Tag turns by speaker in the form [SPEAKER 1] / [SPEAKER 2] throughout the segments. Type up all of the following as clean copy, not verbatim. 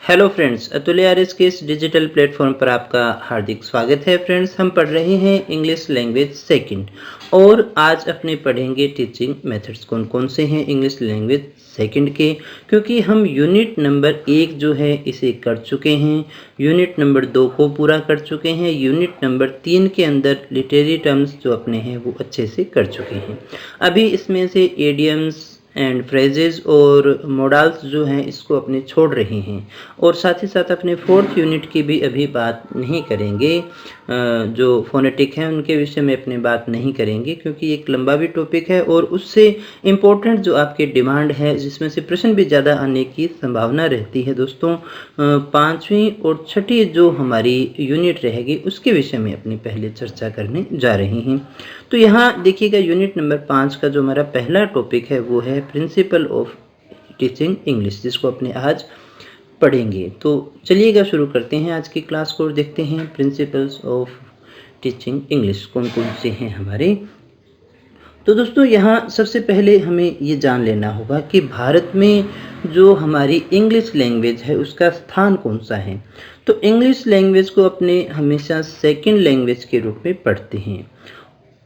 [SPEAKER 1] Hello friends, Atul RS के इस digital platform पर आपका हार्दिक स्वागत है। फ्रेंड्स, हम पढ़ रहे हैं इंग्लिश लैंग्वेज सेकंड और आज अपने पढ़ेंगे टीचिंग मेथड्स। कौन कौन से हैं इंग्लिश लैंग्वेज सेकंड के, क्योंकि हम यूनिट नंबर 1 जो है इसे कर चुके हैं, यूनिट नंबर 2 को पूरा कर चुके हैं, यूनिट नंबर 3 के अंदर लिटरेरी टर्म्स जो अपने हैं वो अच्छे से कर चुके हैं। अभी इसमें से एडियम्स एंड फ्रेजेस और मॉडल्स जो हैं इसको अपने छोड़ रहे हैं और साथ ही साथ अपने फोर्थ यूनिट की भी अभी बात नहीं करेंगे। जो फोनेटिक हैं उनके विषय में अपने बात नहीं करेंगे, क्योंकि एक लंबा भी टॉपिक है और उससे इम्पोर्टेंट जो आपके डिमांड है जिसमें से प्रश्न भी ज़्यादा आने की संभावना रहती है दोस्तों। पाँचवीं और छठी जो हमारी यूनिट रहेगी उसके विषय में अपनी पहले चर्चा करने जा रहे हैं। तो यहाँ देखिएगा, यूनिट नंबर 5 का जो हमारा पहला टॉपिक है वो है प्रिंसिपल ऑफ टीचिंग इंग्लिश, जिसको अपने आज पढ़ेंगे। तो चलिएगा शुरू करते हैं आज की क्लास को और देखते हैं प्रिंसिपल्स ऑफ टीचिंग इंग्लिश कौन कौन से हैं हमारे। तो दोस्तों, यहाँ सबसे पहले हमें ये जान लेना होगा कि भारत में जो हमारी इंग्लिश लैंग्वेज है उसका स्थान कौन सा है। तो इंग्लिश लैंग्वेज को अपने हमेशा सेकंड लैंग्वेज के रूप में पढ़ते हैं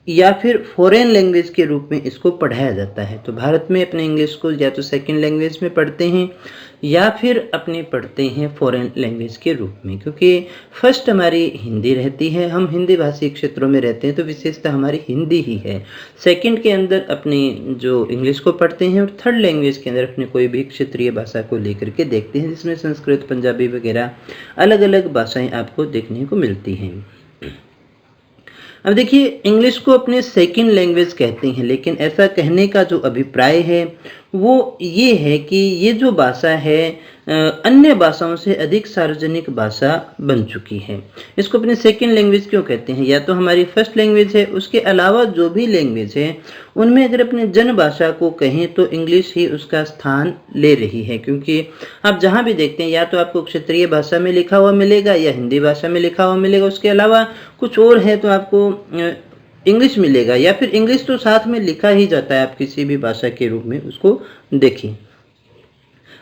[SPEAKER 1] या फिर फॉरेन लैंग्वेज के रूप में इसको पढ़ाया जाता है। तो भारत में अपने इंग्लिश को या तो सेकंड लैंग्वेज में पढ़ते हैं या फिर अपने पढ़ते हैं फॉरेन लैंग्वेज के रूप में, क्योंकि फर्स्ट हमारी हिंदी रहती है, हम हिंदी भाषी क्षेत्रों में रहते हैं तो विशेषता हमारी हिंदी ही है। सेकंड के अंदर अपने जो इंग्लिश को पढ़ते हैं और थर्ड लैंग्वेज के अंदर अपने कोई भी क्षेत्रीय भाषा को लेकर के देखते हैं, जिसमें संस्कृत, पंजाबी वगैरह अलग अलग भाषाएँ आपको देखने को मिलती हैं। अब देखिए, इंग्लिश को अपने सेकंड लैंग्वेज कहते हैं, लेकिन ऐसा कहने का जो अभिप्राय है वो ये है कि ये जो भाषा है अन्य भाषाओं से अधिक सार्वजनिक भाषा बन चुकी है। इसको अपने सेकंड लैंग्वेज क्यों कहते हैं? या तो हमारी फर्स्ट लैंग्वेज है, उसके अलावा जो भी लैंग्वेज है उनमें अगर अपने जन भाषा को कहें तो इंग्लिश ही उसका स्थान ले रही है, क्योंकि आप जहाँ भी देखते हैं या तो आपको क्षेत्रीय भाषा में लिखा हुआ मिलेगा या हिंदी भाषा में लिखा हुआ मिलेगा, उसके अलावा कुछ और है तो आपको इंग्लिश मिलेगा, या फिर इंग्लिश तो साथ में लिखा ही जाता है, आप किसी भी भाषा के रूप में उसको देखें।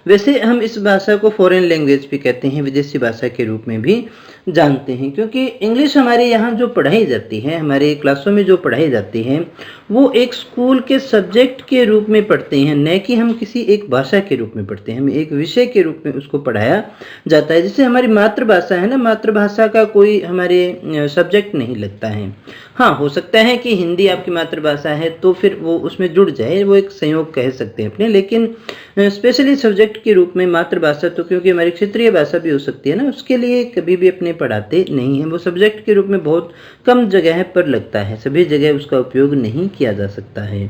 [SPEAKER 1] वैसे हम इस भाषा को फॉरेन लैंग्वेज भी कहते हैं, विदेशी भाषा के रूप में भी जानते हैं, क्योंकि इंग्लिश हमारे यहाँ जो पढ़ाई जाती है, हमारे क्लासों में जो पढ़ाई जाती है वो एक स्कूल के सब्जेक्ट के रूप में पढ़ते हैं, न कि हम किसी एक भाषा के रूप में पढ़ते हैं। हमें एक विषय के रूप में उसको पढ़ाया जाता है। जैसे हमारी मातृभाषा है ना, मातृभाषा का कोई हमारे सब्जेक्ट नहीं लगता है। हाँ, हो सकता है कि हिंदी आपकी मातृभाषा है तो फिर वो उसमें जुड़ जाए, वो एक संयोग कह सकते हैं अपने, लेकिन स्पेशली सब्जेक्ट के रूप में मातृभाषा तो क्योंकि हमारी क्षेत्रीय भाषा भी हो सकती है ना, उसके लिए कभी भी अपने पढ़ाते नहीं हैं। वो सब्जेक्ट के रूप में बहुत कम जगह पर लगता है, सभी जगह उसका उपयोग नहीं किया जा सकता है।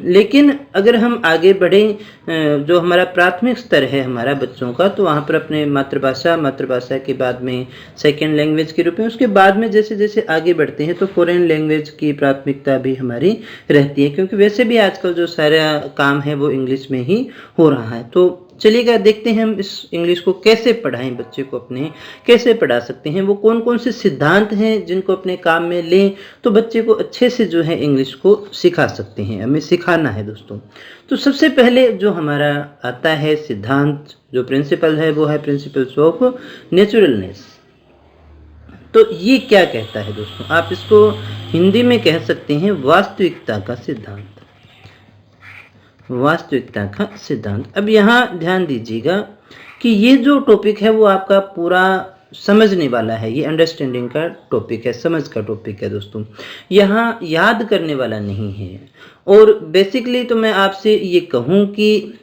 [SPEAKER 1] लेकिन अगर हम आगे बढ़ें, जो हमारा प्राथमिक स्तर है हमारा बच्चों का, तो वहाँ पर अपने मातृभाषा के बाद में सेकेंड लैंग्वेज के रूप में, उसके बाद में जैसे जैसे आगे बढ़ते हैं तो फॉरेन लैंग्वेज की प्राथमिकता भी हमारी रहती है, क्योंकि वैसे भी आजकल जो सारा काम है वो इंग्लिश में ही हो रहा है। तो चलिएगा देखते हैं हम इस इंग्लिश को कैसे पढ़ाएं, बच्चे को अपने कैसे पढ़ा सकते हैं, वो कौन कौन से सिद्धांत हैं जिनको अपने काम में लें तो बच्चे को अच्छे से जो है इंग्लिश को सिखा सकते हैं, हमें सिखाना है दोस्तों। तो सबसे पहले जो हमारा आता है सिद्धांत, जो प्रिंसिपल है वो है प्रिंसिपल्स ऑफ नेचुरलनेस। तो ये क्या कहता है दोस्तों? आप इसको हिंदी में कह सकते हैं वास्तविकता का सिद्धांत, वास्तविकता का सिद्धांत। अब यहाँ ध्यान दीजिएगा कि ये जो टॉपिक है वो आपका पूरा समझने वाला है, ये अंडरस्टैंडिंग का टॉपिक है, समझ का टॉपिक है दोस्तों, यहाँ याद करने वाला नहीं है। और बेसिकली तो मैं आपसे ये कहूँ कि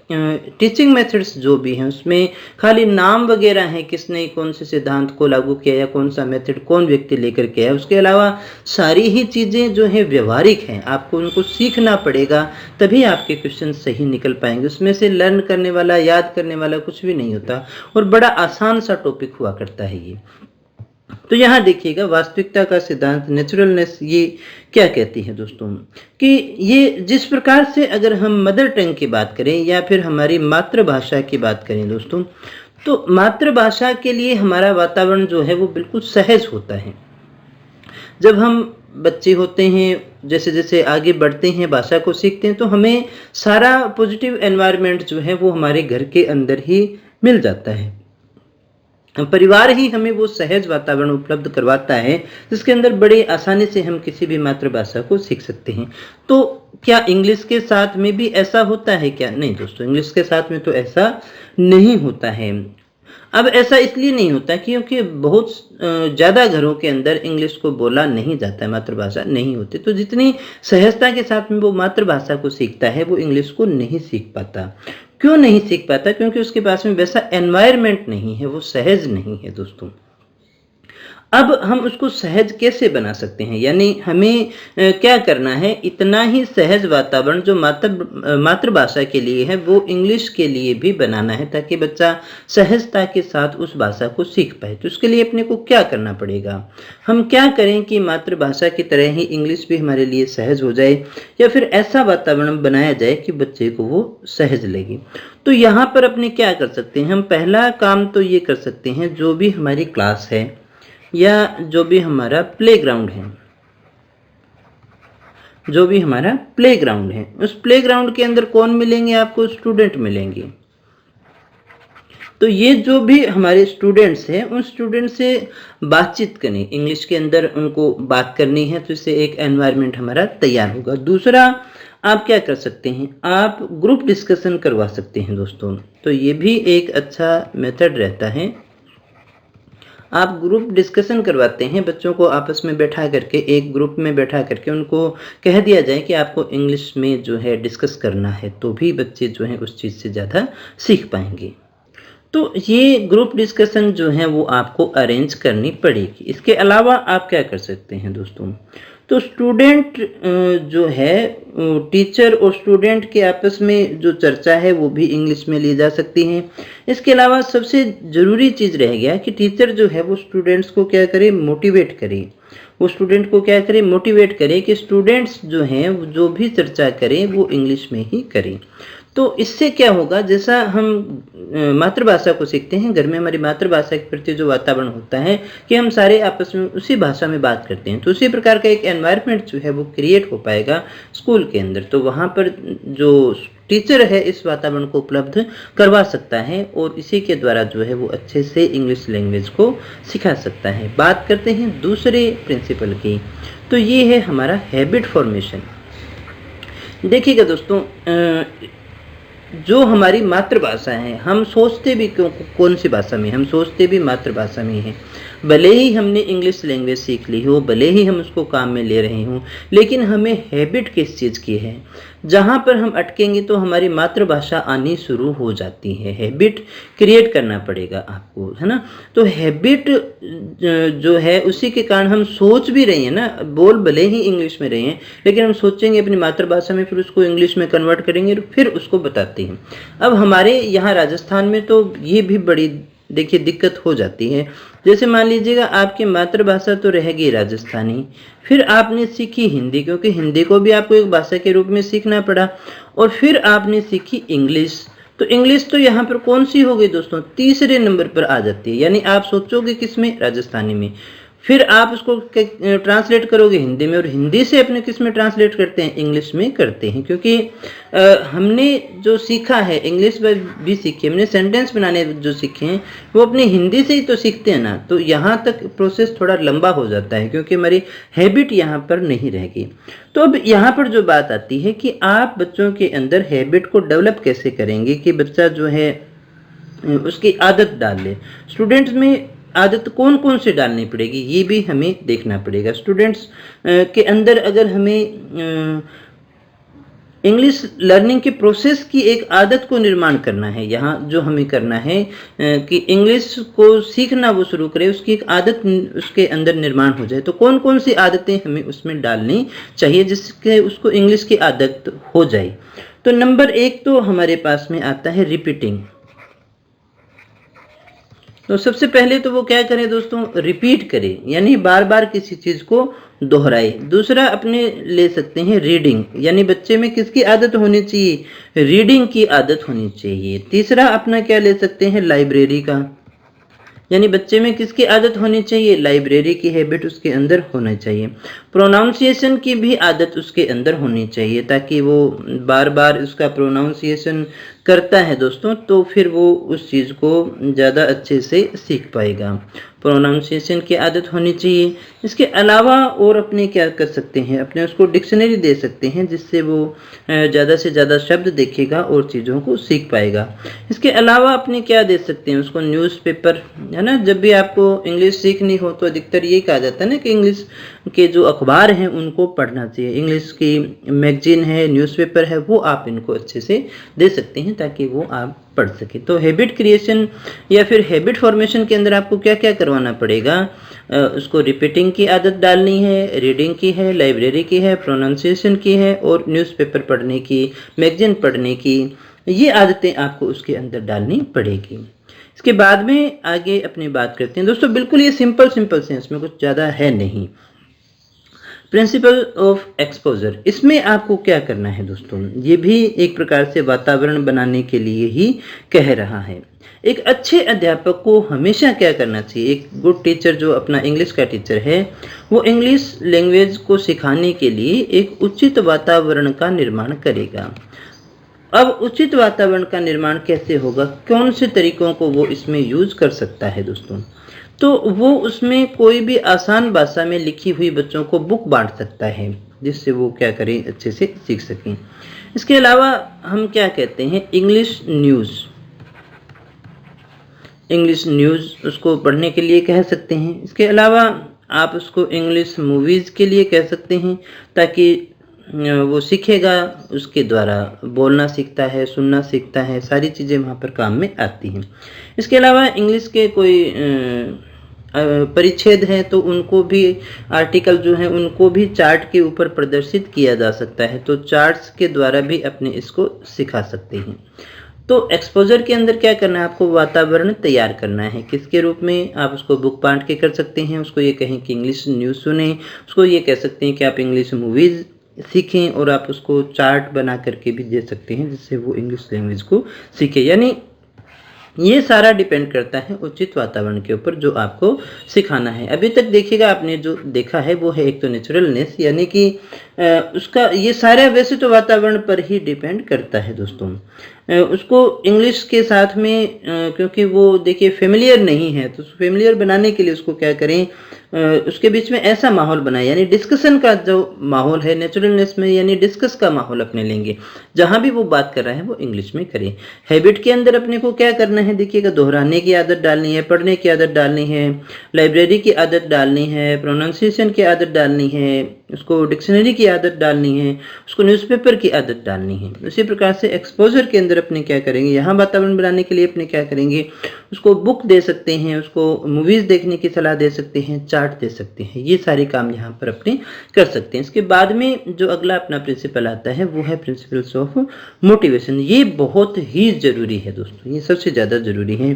[SPEAKER 1] टीचिंग मेथड्स जो भी हैं उसमें खाली नाम वगैरह हैं, किसने कौन से सिद्धांत को लागू किया या कौन सा मेथड कौन व्यक्ति लेकर के है, उसके अलावा सारी ही चीज़ें जो हैं व्यवहारिक हैं, आपको उनको सीखना पड़ेगा तभी आपके क्वेश्चन सही निकल पाएंगे। उसमें से लर्न करने वाला, याद करने वाला कुछ भी नहीं होता और बड़ा आसान सा टॉपिक हुआ करता है ये। तो यहाँ देखिएगा, वास्तविकता का सिद्धांत, नेचुरलनेस, ये क्या कहती है दोस्तों कि ये जिस प्रकार से अगर हम मदर टंग की बात करें या फिर हमारी मातृभाषा की बात करें दोस्तों, तो मातृभाषा के लिए हमारा वातावरण जो है वो बिल्कुल सहज होता है। जब हम बच्चे होते हैं, जैसे जैसे आगे बढ़ते हैं, भाषा को सीखते हैं, तो हमें सारा पॉजिटिव एनवायरनमेंट जो है वो हमारे घर के अंदर ही मिल जाता है। परिवार ही हमें वो सहज वातावरण उपलब्ध करवाता है जिसके अंदर बड़ी आसानी से हम किसी भी मातृभाषा को सीख सकते हैं। तो क्या इंग्लिश के साथ में भी ऐसा होता है क्या? नहीं दोस्तों, इंग्लिश के साथ में तो ऐसा नहीं होता है। अब ऐसा इसलिए नहीं होता क्योंकि बहुत ज़्यादा घरों के अंदर इंग्लिश को बोला नहीं जाता है, मातृभाषा नहीं होती, तो जितनी सहजता के साथ में वो मातृभाषा को सीखता है वो इंग्लिश को नहीं सीख पाता। क्यों नहीं सीख पाता? क्योंकि उसके पास में वैसा एनवायरनमेंट नहीं है, वो सहज नहीं है दोस्तों। अब हम उसको सहज कैसे बना सकते हैं? यानी हमें क्या करना है, इतना ही सहज वातावरण जो मातृभाषा के लिए है वो इंग्लिश के लिए भी बनाना है, ताकि बच्चा सहजता के साथ उस भाषा को सीख पाए। तो उसके लिए अपने को क्या करना पड़ेगा? हम क्या करें कि मातृभाषा की तरह ही इंग्लिश भी हमारे लिए सहज हो जाए, या फिर ऐसा वातावरण बनाया जाए कि बच्चे को वो सहज लगे। तो यहाँ पर अपने क्या कर सकते हैं? हम पहला काम तो ये कर सकते हैं, जो भी हमारी क्लास है या जो भी हमारा प्लेग्राउंड है, जो भी हमारा प्लेग्राउंड है, उस प्लेग्राउंड के अंदर कौन मिलेंगे आपको? स्टूडेंट मिलेंगे। तो ये जो भी हमारे स्टूडेंट्स हैं उन स्टूडेंट से बातचीत करें, इंग्लिश के अंदर उनको बात करनी है, तो इससे एक एनवायरनमेंट हमारा तैयार होगा। दूसरा, आप क्या कर सकते हैं? आप ग्रुप डिस्कशन करवा सकते हैं दोस्तों। तो ये भी एक अच्छा मेथड रहता है। आप ग्रुप डिस्कशन करवाते हैं, बच्चों को आपस में बैठा करके, एक ग्रुप में बैठा करके उनको कह दिया जाए कि आपको इंग्लिश में जो है डिस्कस करना है, तो भी बच्चे जो हैं उस चीज़ से ज़्यादा सीख पाएंगे। तो ये ग्रुप डिस्कशन जो है वो आपको अरेंज करनी पड़ेगी। इसके अलावा आप क्या कर सकते हैं दोस्तों? तो स्टूडेंट जो है, टीचर और स्टूडेंट के आपस में जो चर्चा है वो भी इंग्लिश में ली जा सकती है। इसके अलावा सबसे ज़रूरी चीज़ रह गया कि टीचर जो है वो स्टूडेंट्स को क्या करे? मोटिवेट करे। वो स्टूडेंट को क्या करे? मोटिवेट करे कि स्टूडेंट्स जो हैं जो भी चर्चा करें वो इंग्लिश में ही करें। तो इससे क्या होगा, जैसा हम मातृभाषा को सीखते हैं, घर में हमारी मातृभाषा के प्रति जो वातावरण होता है कि हम सारे आपस में उसी भाषा में बात करते हैं, तो उसी प्रकार का एक एनवायरनमेंट जो है वो क्रिएट हो पाएगा स्कूल के अंदर। तो वहाँ पर जो टीचर है इस वातावरण को उपलब्ध करवा सकता है और इसी के द्वारा जो है वो अच्छे से इंग्लिश लैंग्वेज को सिखा सकता है। बात करते हैं दूसरे प्रिंसिपल की, तो ये है हमारा हैबिट फॉर्मेशन। देखिएगा दोस्तों, जो हमारी मातृभाषा है, हम सोचते भी कौन सी भाषा में? हम सोचते भी मातृभाषा में हैं। भले ही हमने इंग्लिश लैंग्वेज सीख ली हो, भले ही हम उसको काम में ले रहे हों, लेकिन हमें हैबिट किस चीज़ की है? जहाँ पर हम अटकेंगे तो हमारी मातृभाषा आनी शुरू हो जाती है। हैबिट क्रिएट करना पड़ेगा आपको, है ना? तो हैबिट जो है उसी के कारण हम सोच भी रहे हैं ना, बोल भले ही इंग्लिश में रहे हैं लेकिन हम सोचेंगे अपनी मातृभाषा में, फिर उसको इंग्लिश में कन्वर्ट करेंगे और फिर उसको बताते हैं। अब हमारे यहाँ राजस्थान में तो ये भी बड़ी देखिए दिक्कत हो जाती है। जैसे मान लीजिएगा आपकी मातृभाषा तो रह गई राजस्थानी, फिर आपने सीखी हिंदी, क्योंकि हिंदी को भी आपको एक भाषा के रूप में सीखना पड़ा, और फिर आपने सीखी इंग्लिश। तो इंग्लिश तो यहाँ पर कौन सी हो गई दोस्तों? तीसरे नंबर पर आ जाती है। यानी आप सोचोगे किस में? राजस्थानी में। फिर आप उसको ट्रांसलेट करोगे हिंदी में, और हिंदी से अपने किस में ट्रांसलेट करते हैं? इंग्लिश में करते हैं। क्योंकि हमने जो सीखा है, इंग्लिश भी सीखी, हमने सेंटेंस बनाने जो सीखे हैं वो अपनी हिंदी से ही तो सीखते हैं ना। तो यहाँ तक प्रोसेस थोड़ा लंबा हो जाता है क्योंकि हमारी हैबिट यहाँ पर नहीं रहेगी। तो अब यहाँ पर जो बात आती है कि आप बच्चों के अंदर हैबिट को डेवलप कैसे करेंगे कि बच्चा जो है उसकी आदत डाल ले। स्टूडेंट्स में आदत कौन कौन से डालनी पड़ेगी ये भी हमें देखना पड़ेगा। स्टूडेंट्स के अंदर अगर हमें इंग्लिश लर्निंग के प्रोसेस की एक आदत को निर्माण करना है, यहाँ जो हमें करना है कि इंग्लिश को सीखना वो शुरू करे, उसकी एक आदत उसके अंदर निर्माण हो जाए। तो कौन कौन सी आदतें हमें उसमें डालनी चाहिए जिसके उसको इंग्लिश की आदत हो जाए? तो नंबर 1 तो हमारे पास में आता है रिपीटिंग। तो सबसे पहले तो वो क्या करें दोस्तों? रिपीट करें, यानी बार बार किसी चीज़ को दोहराए। दूसरा अपने ले सकते हैं रीडिंग, यानी बच्चे में किसकी आदत होनी चाहिए? रीडिंग की आदत होनी चाहिए। तीसरा अपना क्या ले सकते हैं? लाइब्रेरी का, यानी बच्चे में किसकी आदत होनी चाहिए, लाइब्रेरी की हैबिट उसके अंदर होना चाहिए। प्रोनाउंसिएशन की भी आदत उसके अंदर होनी चाहिए, ताकि वो बार बार उसका प्रोनाउंसिएशन करता है दोस्तों, तो फिर वो उस चीज़ को ज़्यादा अच्छे से सीख पाएगा। प्रोनाउंसिएशन की आदत होनी चाहिए। इसके अलावा और अपने क्या कर सकते हैं, अपने उसको डिक्शनरी दे सकते हैं, जिससे वो ज़्यादा से ज़्यादा शब्द देखेगा और चीज़ों को सीख पाएगा। इसके अलावा अपने क्या दे सकते हैं उसको, न्यूज़पेपर, है ना। जब भी आपको इंग्लिश सीखनी हो तो अधिकतर ये कहा जाता है ना कि इंग्लिश के जो अखबार हैं उनको पढ़ना चाहिए। इंग्लिश की मैगजीन है, न्यूज़पेपर है, वो आप इनको अच्छे से दे सकते हैं ताकि वो आप पढ़ सके। तो हैबिट क्रिएशन या फिर हैबिट फॉर्मेशन के अंदर आपको क्या क्या करवाना पड़ेगा, उसको रिपीटिंग की आदत डालनी है, रीडिंग की है, लाइब्रेरी की है, प्रोनाउंसिएशन की है और न्यूज़पेपर पढ़ने की, मैगजीन पढ़ने की, ये आदतें आपको उसके अंदर डालनी पड़ेगी। इसके बाद में आगे अपनी बात करते हैं दोस्तों। बिल्कुल ये सिंपल से, इसमें कुछ ज़्यादा है नहीं। प्रिंसिपल ऑफ एक्सपोजर, इसमें आपको क्या करना है दोस्तों, ये भी एक प्रकार से वातावरण बनाने के लिए ही कह रहा है। एक अच्छे अध्यापक को हमेशा क्या करना चाहिए, एक गुड टीचर जो अपना इंग्लिश का टीचर है, वो इंग्लिश लैंग्वेज को सिखाने के लिए एक उचित वातावरण का निर्माण करेगा। अब उचित वातावरण का निर्माण कैसे होगा, कौन से तरीकों को वो इसमें यूज कर सकता है दोस्तों, तो वो उसमें कोई भी आसान भाषा में लिखी हुई बच्चों को बुक बांट सकता है, जिससे वो क्या करें, अच्छे से सीख सकें। इसके अलावा हम क्या कहते हैं, इंग्लिश न्यूज़ उसको पढ़ने के लिए कह सकते हैं। इसके अलावा आप उसको इंग्लिश मूवीज़ के लिए कह सकते हैं, ताकि वो सीखेगा, उसके द्वारा बोलना सीखता है, सुनना सीखता है, सारी चीज़ें वहाँ पर काम में आती हैं। इसके अलावा इंग्लिश के कोई परिच्छेद हैं तो उनको भी, आर्टिकल जो हैं उनको भी चार्ट के ऊपर प्रदर्शित किया जा सकता है, तो चार्ट्स के द्वारा भी अपने इसको सिखा सकते हैं। तो एक्सपोजर के अंदर क्या करना है, आपको वातावरण तैयार करना है। किसके रूप में, आप उसको बुक बांट के कर सकते हैं, उसको ये कहें कि इंग्लिश न्यूज़ सुने, उसको ये कह सकते हैं कि आप इंग्लिश मूवीज़ सीखें, और आप उसको चार्ट बना करके भी दे सकते हैं, जिससे वो इंग्लिश लैंग्वेज को सीखे। यानी ये सारा डिपेंड करता है उचित वातावरण के ऊपर जो आपको सिखाना है। अभी तक देखिएगा आपने जो देखा है वो है एक तो नेचुरलनेस, यानी कि उसका ये सारा वैसे तो वातावरण पर ही डिपेंड करता है दोस्तों। उसको इंग्लिश के साथ में क्योंकि वो देखिए फेमिलियर नहीं है, तो फेमिलियर बनाने के लिए उसको क्या करें, उसके बीच में ऐसा माहौल बनाए, यानी डिस्कशन का जो माहौल है नेचुरलनेस में, यानी डिस्कस का माहौल अपने लेंगे, जहाँ भी वो बात कर रहा है वो इंग्लिश में करें। हैबिट के अंदर अपने को क्या करना है, देखिएगा, दोहराने की आदत डालनी है, पढ़ने की आदत डालनी है, लाइब्रेरी की आदत डालनी है, प्रोनाउंसिएशन की आदत डालनी है, उसको डिक्शनरी की आदत डालनी है, उसको न्यूज़पेपर की आदत डालनी है। उसी प्रकार से एक्सपोजर के अंदर अपने क्या करेंगे, यहाँ वातावरण बनाने के लिए अपने क्या करेंगे, उसको बुक दे सकते हैं, उसको मूवीज़ देखने की सलाह दे सकते हैं, चार्ट दे सकते हैं, ये सारे काम यहाँ पर अपने कर सकते हैं। इसके बाद में जो अगला अपना प्रिंसिपल आता है वो है प्रिंसिपल्स ऑफ मोटिवेशन। ये बहुत ही ज़रूरी है दोस्तों, ये सबसे ज़्यादा ज़रूरी है।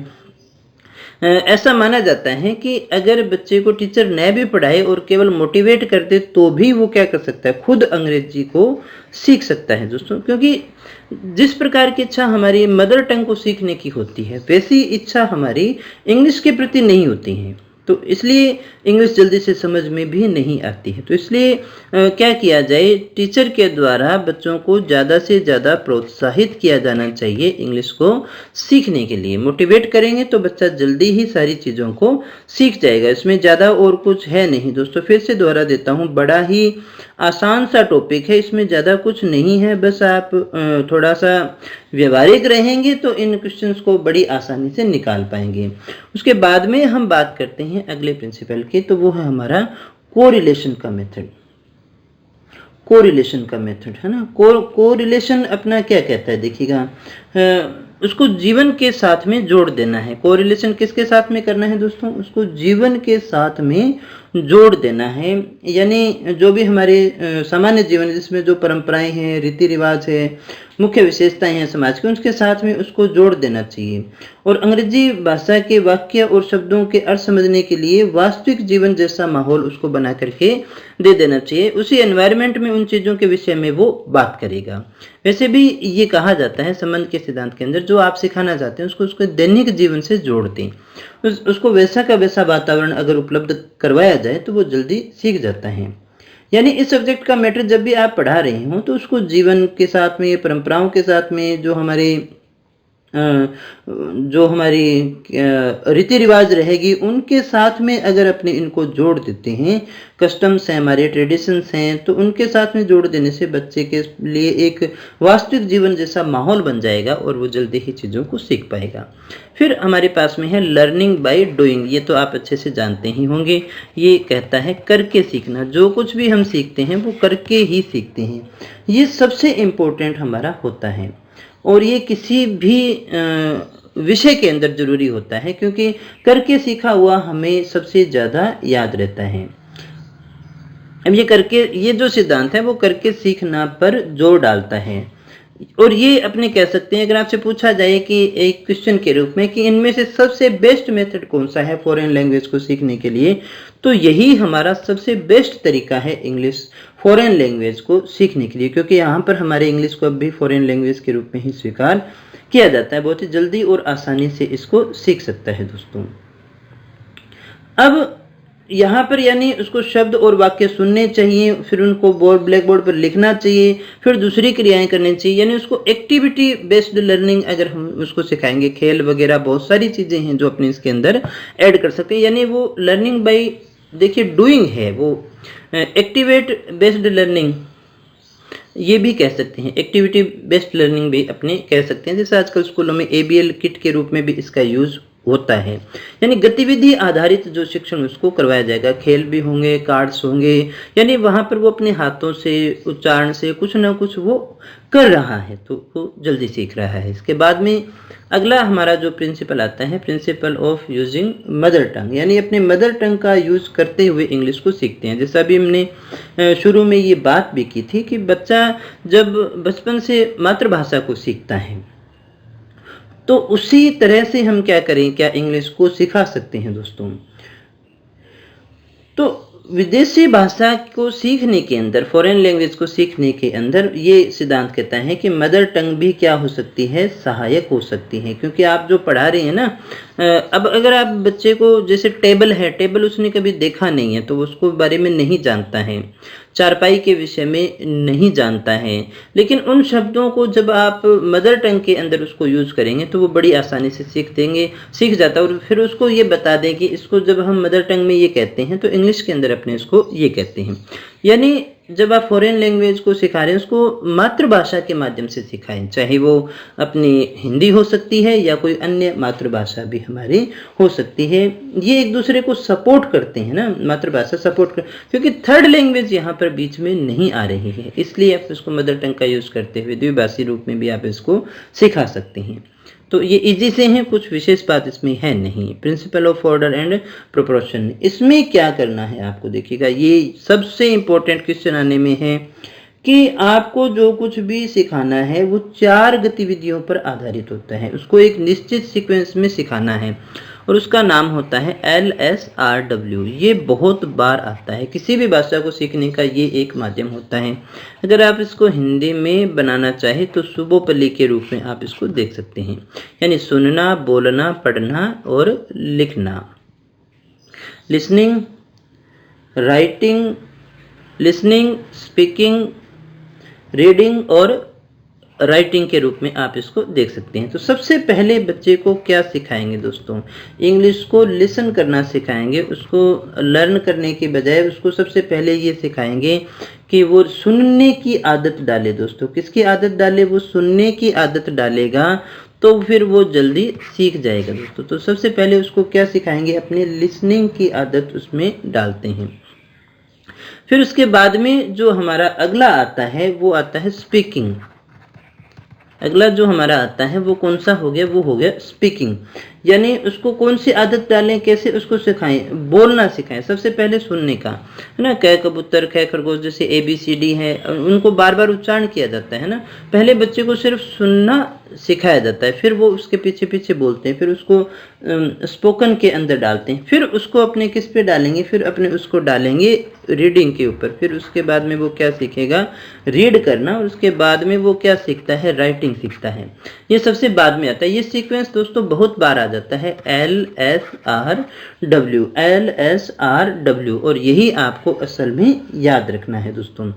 [SPEAKER 1] ऐसा माना जाता है कि अगर बच्चे को टीचर न भी पढ़ाए और केवल मोटिवेट कर दे तो भी वो क्या कर सकता है, खुद अंग्रेजी को सीख सकता है दोस्तों। क्योंकि जिस प्रकार की इच्छा हमारी मदर टंग को सीखने की होती है, वैसी इच्छा हमारी इंग्लिश के प्रति नहीं होती है, तो इसलिए इंग्लिश जल्दी से समझ में भी नहीं आती है। तो इसलिए क्या किया जाए, टीचर के द्वारा बच्चों को ज़्यादा से ज़्यादा प्रोत्साहित किया जाना चाहिए इंग्लिश को सीखने के लिए। मोटिवेट करेंगे तो बच्चा जल्दी ही सारी चीज़ों को सीख जाएगा। इसमें ज़्यादा और कुछ है नहीं दोस्तों, फिर से दोहरा देता हूँ, बड़ा ही आसान सा टॉपिक है, इसमें ज़्यादा कुछ नहीं है। बस आप थोड़ा सा व्यवहारिक रहेंगे तो इन क्वेश्चंस को बड़ी आसानी से निकाल पाएंगे। उसके बाद में हम बात करते हैं अगले प्रिंसिपल की, तो वो है हमारा कोरिलेशन का मेथड। कोरिलेशन का मेथड है ना, कोरिलेशन अपना क्या कहता है, देखिएगा, उसको जीवन के साथ में जोड़ देना है। कोरिलेशन किसके साथ में करना है दोस्तों, उसको जीवन के साथ में जोड़ देना है। यानी जो भी हमारे सामान्य जीवन जिसमें जो परंपराएं हैं, रीति रिवाज है, मुख्य विशेषताएं हैं समाज की, उसके साथ में उसको जोड़ देना चाहिए। और अंग्रेजी भाषा के वाक्य और शब्दों के अर्थ समझने के लिए वास्तविक जीवन जैसा माहौल उसको बना करके दे देना चाहिए। उसी एनवायरनमेंट में उन चीज़ों के विषय में वो बात करेगा। वैसे भी ये कहा जाता है संबंध के सिद्धांत के अंदर, जो आप सिखाना चाहते हैं उसको उसके दैनिक जीवन से जोड़ दें। उसको वैसा का वैसा वातावरण अगर उपलब्ध करवाया जाए तो वो जल्दी सीख जाता है। यानी इस सब्जेक्ट का मैटर जब भी आप पढ़ा रहे हो तो उसको जीवन के साथ में, परंपराओं के साथ में, जो हमारी रीति रिवाज रहेगी उनके साथ में अगर अपने इनको जोड़ देते हैं, कस्टम्स हैं, हमारे ट्रेडिशंस हैं, तो उनके साथ में जोड़ देने से बच्चे के लिए एक वास्तविक जीवन जैसा माहौल बन जाएगा और वो जल्दी ही चीज़ों को सीख पाएगा। फिर हमारे पास में है लर्निंग बाय डूइंग। ये तो आप अच्छे से जानते ही होंगे। ये कहता है करके सीखना। जो कुछ भी हम सीखते हैं वो करके ही सीखते हैं। ये सबसे इम्पोर्टेंट हमारा होता है और ये किसी भी विषय के अंदर जरूरी होता है, क्योंकि करके सीखा हुआ हमें सबसे ज़्यादा याद रहता है। अब ये जो सिद्धांत है वो करके सीखना पर जोर डालता है। और ये अपने कह सकते हैं, अगर आपसे पूछा जाए कि एक क्वेश्चन के रूप में कि इनमें से सबसे बेस्ट मेथड कौन सा है फॉरेन लैंग्वेज को सीखने के लिए, तो यही हमारा सबसे बेस्ट तरीका है इंग्लिश फॉरेन लैंग्वेज को सीखने के लिए, क्योंकि यहाँ पर हमारे इंग्लिश को अब भी फॉरेन लैंग्वेज के रूप में ही स्वीकार किया जाता है। बहुत ही जल्दी और आसानी से इसको सीख सकता है दोस्तों। अब यहाँ पर यानी उसको शब्द और वाक्य सुनने चाहिए, फिर उनको ब्लैक बोर्ड पर लिखना चाहिए, फिर दूसरी क्रियाएं करनी चाहिए। यानी उसको एक्टिविटी बेस्ड लर्निंग अगर हम उसको सिखाएंगे, खेल वगैरह बहुत सारी चीज़ें हैं जो अपने इसके अंदर ऐड कर सकते हैं। यानी वो लर्निंग बाई, देखिए डूइंग है, वो एक्टिवेट बेस्ड लर्निंग ये भी कह सकते हैं, एक्टिविटी बेस्ड लर्निंग भी अपने कह सकते हैं। जैसे आजकल स्कूलों में ABL किट के रूप में भी इसका यूज़ होता है। यानी गतिविधि आधारित जो शिक्षण उसको करवाया जाएगा, खेल भी होंगे, कार्ड्स होंगे, यानी वहाँ पर वो अपने हाथों से, उच्चारण से कुछ ना कुछ वो कर रहा है तो वो जल्दी सीख रहा है। इसके बाद में अगला हमारा जो प्रिंसिपल आता है, principle of using mother tongue, यानी अपने मदर टंग का यूज़ करते हुए इंग्लिश को सीखते हैं। जैसा अभी हमने शुरू में ये बात भी की थी कि बच्चा जब बचपन से मातृभाषा को सीखता है तो उसी तरह से हम क्या करें, क्या इंग्लिश को सिखा सकते हैं दोस्तों। तो विदेशी भाषा को सीखने के अंदर, फॉरेन लैंग्वेज को सीखने के अंदर ये सिद्धांत कहता है कि मदर टंग भी क्या हो सकती है, सहायक हो सकती है। क्योंकि आप जो पढ़ा रहे हैं ना, अब अगर आप बच्चे को, जैसे टेबल है, टेबल उसने कभी देखा नहीं है तो उसको बारे में नहीं जानता है, चारपाई के विषय में नहीं जानता है, लेकिन उन शब्दों को जब आप मदर टंग के अंदर उसको यूज़ करेंगे तो वो बड़ी आसानी से सीख जाता है। और फिर उसको ये बता दें कि इसको जब हम मदर टंग में ये कहते हैं तो इंग्लिश के अंदर अपने इसको ये कहते हैं। यानी जब आप फॉरेन लैंग्वेज को सिखा रहे हैं उसको मातृभाषा के माध्यम से सिखाएं, चाहे वो अपनी हिंदी हो सकती है या कोई अन्य मातृभाषा भी हमारी हो सकती है। ये एक दूसरे को सपोर्ट करते हैं ना, मातृभाषा सपोर्ट कर, क्योंकि थर्ड लैंग्वेज यहाँ पर बीच में नहीं आ रही है, इसलिए आप इसको मदर टंग का यूज़ करते हुए द्विभाषी रूप में भी आप इसको सिखा सकते हैं। तो ये इजी से हैं, कुछ विशेष बात इसमें है नहीं। Principle of order and proportion, इसमें क्या करना है आपको, देखिएगा ये सबसे इम्पोर्टेंट क्वेश्चन आने में है कि आपको जो कुछ भी सिखाना है वो 4 गतिविधियों पर आधारित होता है। उसको एक निश्चित सीक्वेंस में सिखाना है और उसका नाम होता है LSRW। ये बहुत बार आता है, किसी भी भाषा को सीखने का ये एक माध्यम होता है। अगर आप इसको हिंदी में बनाना चाहे तो सुबोपल्ली के रूप में आप इसको देख सकते हैं, यानी सुनना, बोलना, पढ़ना और लिखना। Listening, writing, listening, speaking, reading और राइटिंग के रूप में आप इसको देख सकते हैं। तो सबसे पहले बच्चे को क्या सिखाएंगे दोस्तों, इंग्लिश को लिसन करना सिखाएंगे। उसको लर्न करने के बजाय उसको सबसे पहले ये सिखाएंगे कि वो सुनने की आदत डाले दोस्तों। किसकी आदत डाले, वो सुनने की आदत डालेगा तो फिर वो जल्दी सीख जाएगा दोस्तों। तो सबसे पहले उसको क्या सिखाएंगे, अपने लिसनिंग की आदत उसमें डालते हैं। फिर उसके बाद में जो हमारा अगला आता है वो आता है स्पीकिंग। अगला जो हमारा आता है वो कौन सा हो गया, वो हो गया स्पीकिंग, यानी उसको कौन सी आदत डालें, कैसे उसको सिखाएं, बोलना सिखाएं। सबसे पहले सुनने का, है ना, क कबूतर ख खरगोश जैसे ABCD है, उनको बार बार उच्चारण किया जाता है ना। पहले बच्चे को सिर्फ सुनना सिखाया जाता है, फिर वो उसके पीछे पीछे बोलते हैं, फिर उसको स्पोकन के अंदर डालते हैं, फिर उसको अपने किस पे डालेंगे, फिर अपने उसको डालेंगे रीडिंग के ऊपर। फिर उसके बाद में वो क्या सीखेगा, रीड करना, और उसके बाद में वो क्या सीखता है, राइटिंग सीखता है। ये सबसे बाद में आता है। ये सीक्वेंस दोस्तों बहुत बार आ जाता है, LSRW LSRW, और यही आपको असल में याद रखना है दोस्तों।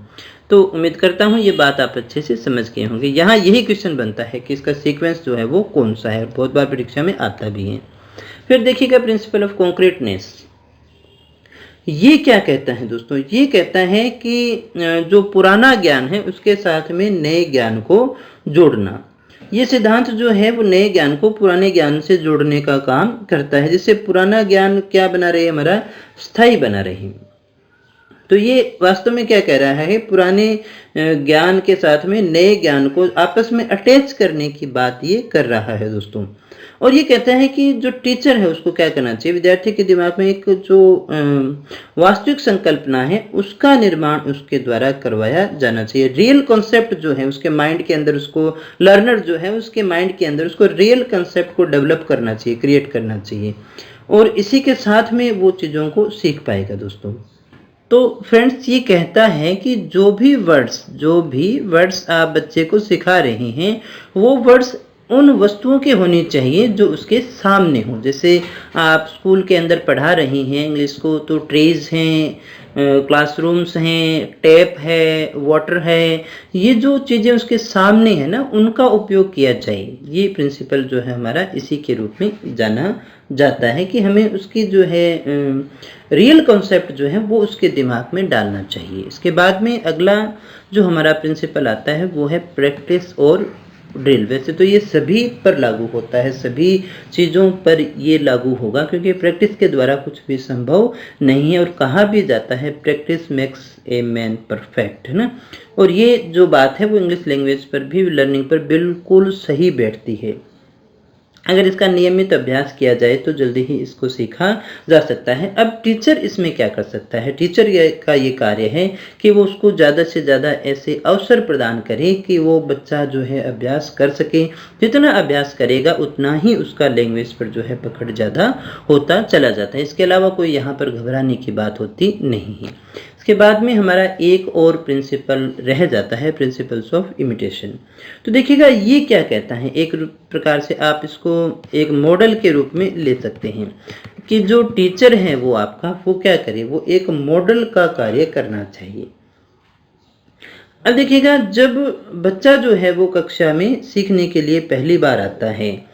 [SPEAKER 1] तो उम्मीद करता हूँ ये बात आप अच्छे से समझ गए होंगे। यहाँ यही क्वेश्चन बनता है कि इसका सीक्वेंस जो है वो कौन सा है, बहुत बार परीक्षा में आता भी है। फिर देखिएगा प्रिंसिपल ऑफ कॉन्क्रीटनेस, ये क्या कहता है दोस्तों, ये कहता है कि जो पुराना ज्ञान है उसके साथ में नए ज्ञान को जोड़ना। ये सिद्धांत जो है वो नए ज्ञान को पुराने ज्ञान से जोड़ने का काम करता है, जिससे पुराना ज्ञान क्या बना रहे, हमारा स्थायी बना रहे। तो ये वास्तव में क्या कह रहा है, पुराने ज्ञान के साथ में नए ज्ञान को आपस में अटैच करने की बात ये कर रहा है दोस्तों। और ये कहता है कि जो टीचर है उसको क्या करना चाहिए, विद्यार्थी के दिमाग में एक जो वास्तविक संकल्पना है उसका निर्माण उसके द्वारा करवाया जाना चाहिए। रियल कॉन्सेप्ट जो है उसके माइंड के अंदर, उसको लर्नर जो है उसके माइंड के अंदर उसको रियल कॉन्सेप्ट को डेवलप करना चाहिए, क्रिएट करना चाहिए, और इसी के साथ में वो चीज़ों को सीख पाएगा दोस्तों। तो फ्रेंड्स ये कहता है कि जो भी वर्ड्स आप बच्चे को सिखा रहे हैं वो वर्ड्स उन वस्तुओं के होनी चाहिए जो उसके सामने हो। जैसे आप स्कूल के अंदर पढ़ा रही हैं इंग्लिश को, तो ट्रेज हैं, क्लासरूम्स हैं, टैप है, वाटर है, ये जो चीज़ें उसके सामने है ना उनका उपयोग किया जाए। ये प्रिंसिपल जो है हमारा इसी के रूप में जाना जाता है कि हमें उसकी जो है रियल कॉन्सेप्ट जो है वो उसके दिमाग में डालना चाहिए। इसके बाद में अगला जो हमारा प्रिंसिपल आता है वो है प्रैक्टिस और ड्रिल। वैसे तो ये सभी पर लागू होता है, सभी चीज़ों पर ये लागू होगा, क्योंकि प्रैक्टिस के द्वारा कुछ भी संभव नहीं है। और कहा भी जाता है practice makes a man perfect, है ना। और ये जो बात है वो इंग्लिश लैंग्वेज पर भी, लर्निंग पर बिल्कुल सही बैठती है। अगर इसका नियमित अभ्यास किया जाए तो जल्दी ही इसको सीखा जा सकता है। अब टीचर इसमें क्या कर सकता है, टीचर का ये कार्य है कि वो उसको ज़्यादा से ज़्यादा ऐसे अवसर प्रदान करे कि वो बच्चा जो है अभ्यास कर सके। जितना अभ्यास करेगा उतना ही उसका लैंग्वेज पर जो है पकड़ ज़्यादा होता चला जाता है। इसके अलावा कोई यहाँ पर घबराने की बात होती नहीं है। इसके बाद में हमारा एक और प्रिंसिपल रह जाता है, प्रिंसिपल्स ऑफ इमिटेशन। तो देखिएगा ये क्या कहता है, एक प्रकार से आप इसको एक मॉडल के रूप में ले सकते हैं कि जो टीचर है वो आपका वो क्या करे, वो एक मॉडल का कार्य करना चाहिए। अब देखिएगा जब बच्चा जो है वो कक्षा में सीखने के लिए पहली बार आता है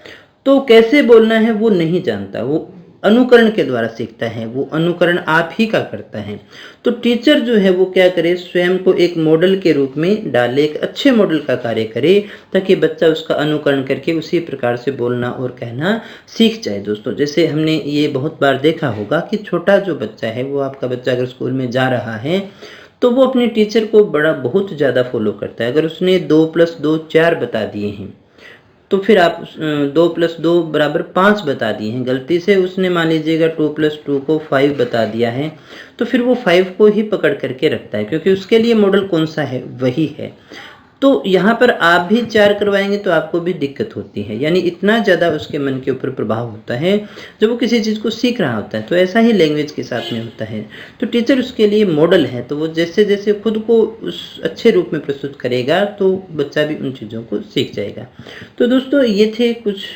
[SPEAKER 1] तो कैसे बोलना है वो नहीं जानता, वो अनुकरण के द्वारा सीखता है, वो अनुकरण आप ही का करता है। तो टीचर जो है वो क्या करे, स्वयं को एक मॉडल के रूप में डाले, एक अच्छे मॉडल का कार्य करे, ताकि बच्चा उसका अनुकरण करके उसी प्रकार से बोलना और कहना सीख जाए। दोस्तों जैसे हमने ये बहुत बार देखा होगा कि छोटा जो बच्चा है, वो आपका बच्चा अगर स्कूल में जा रहा है तो वो अपने टीचर को बहुत ज़्यादा फॉलो करता है। अगर उसने 2 + 2 4 बता दिए हैं तो फिर आप 2 + 2 = 5 बता दिए हैं। गलती से उसने मान लीजिएगा 2 + 2 को 5 बता दिया है, तो फिर वो 5 को ही पकड़ करके रखता है, क्योंकि उसके लिए मॉडल कौन सा है वही है। तो यहाँ पर आप भी 4 करवाएंगे तो आपको भी दिक्कत होती है, यानी इतना ज़्यादा उसके मन के ऊपर प्रभाव होता है जब वो किसी चीज़ को सीख रहा होता है। तो ऐसा ही लैंग्वेज के साथ में होता है। तो टीचर उसके लिए मॉडल है, तो वो जैसे जैसे खुद को उस अच्छे रूप में प्रस्तुत करेगा तो बच्चा भी उन चीज़ों को सीख जाएगा। तो दोस्तों ये थे कुछ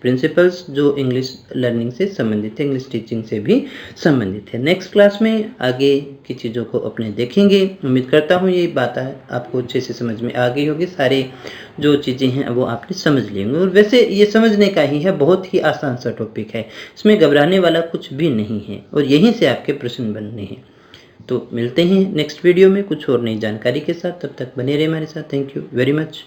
[SPEAKER 1] प्रिंसिपल्स जो इंग्लिश लर्निंग से संबंधित है, इंग्लिश टीचिंग से भी संबंधित है। नेक्स्ट क्लास में आगे की चीज़ों को अपने देखेंगे। उम्मीद करता हूँ ये बात आपको अच्छे से समझ में आ गई होगी, सारे जो चीज़ें हैं वो आपने समझ लेंगे। और वैसे ये समझने का ही है, बहुत ही आसान सा टॉपिक है, इसमें घबराने वाला कुछ भी नहीं है, और यहीं से आपके प्रश्न बनने हैं। तो मिलते हैं नेक्स्ट वीडियो में कुछ और नई जानकारी के साथ, तब तक बने रहे हमारे साथ। Thank you very much.